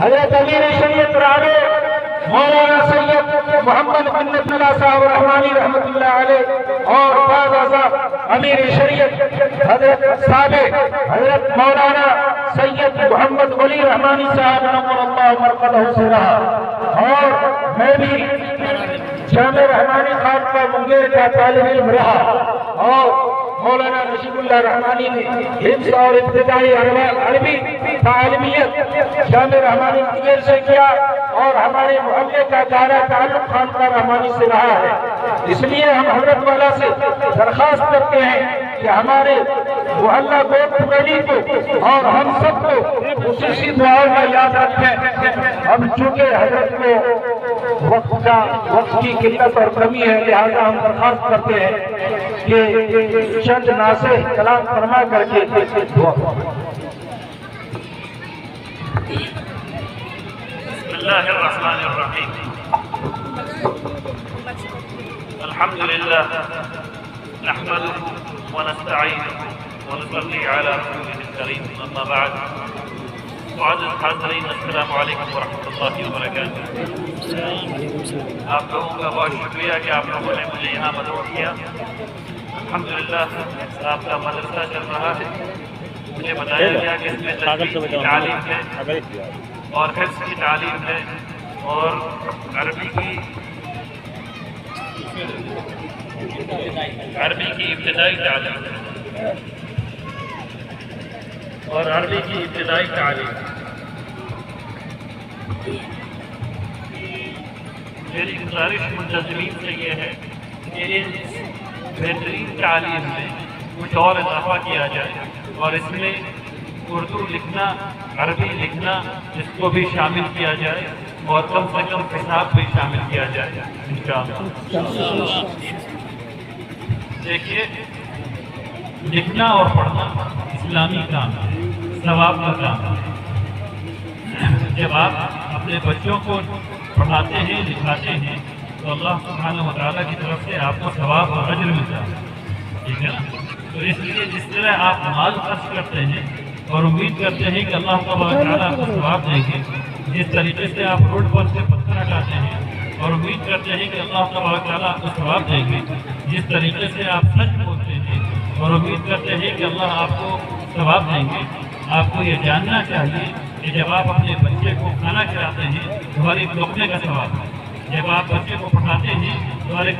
حضرت امیر شریعت راغب مولانا سید محمد بن عبداللہ صاحب رحمانی رحمۃ اللہ علیہ اور بعد ازاں امیر شریعت حضرت سابق حضرت مولانا سید محمد علی رحمانی صاحب نور اللہ مرقدہ سے رہا، اور میں بھی جامع رحمانی خانقاہ منگیر کا طالب علم رہا، اور مولانا نشیب اللہ رحمانی نے حفظ اور ابتدائی عربی تعلیمیت جامع رحمانی منگیر سے کیا، اور ہمارے محلے کا دائرہ تعلق خانقاہ رحمانی سے رہا ہے۔ اس لیے ہم حضرت والا سے درخواست کرتے ہیں کہ ہمارے محلہ گوٹ پکڑی کو اور ہم سب کو خصوصی دعاؤں میں یاد رکھیں۔ ہم چونکہ حضرت کو وقت کی قلت اور کمی ہے، لہذا ہم درخواست کرتے ہیں کہ چند ناصح کلام فرما کر کے دعا بسم اللہ الرحمن الرحیم الحمد للہ نحمده ونستعینه ونصلی علی رسوله الکریم اما بعد معزز حاضرین السلام علیکم ورحمۃ اللہ وبرکاتہ۔ آپ لوگوں کا بہت شکریہ کہ آپ لوگوں نے مجھے یہاں مدعو کیا۔ الحمدللہ آپ کا مدرسہ چل رہا ہے، مجھے بتایا گیا کہ اس میں تجوید کی تعلیم ہے اور حفظ کی تعلیم ہے اور عربی کی ابتدائی تعلیم ہے اور عربی کی ابتدائی تعلیم۔ میری گزارش منتظمین سے یہ ہے کہ اس بہترین تعلیم میں کچھ اور اضافہ کیا جائے اور اس میں اردو لکھنا، عربی لکھنا اس کو بھی شامل کیا جائے اور کم سے کم حساب بھی شامل کیا جائے انشاءاللہ۔ دیکھیے، لکھنا اور پڑھنا اسلامی کام ہے، ثواب کا کام ہے۔ جب آپ اپنے بچوں کو پڑھاتے ہیں، لکھاتے ہیں تو اللہ سبحانہ و تعالیٰ کی طرف سے آپ کو ثواب اور اجر ملتا ہے، ٹھیک ہے نا؟ تو اس لیے جس طرح آپ مال خرچ کرتے ہیں اور امید کرتے ہیں کہ اللہ تعالیٰ آپ کو ثواب دیں گے، جس طریقے سے آپ روڈ پر سے پتھر ہٹاتے ہیں اور امید کرتے ہیں کہ اللہ تعالیٰ آپ کو ثواب دیں گے، جس طریقے سے آپ سچ بولتے ہیں اور امید کرتے ہیں کہ اللہ آپ کو ثواب دیں گے، آپ کو یہ جاننا چاہیے کہ جب آپ اپنے بچے کو کھانا کھلاتے ہیں تو ہر ایک لقمے کا ثواب ہے، جب آپ بچے کو پڑھاتے ہیں تو ہر ایک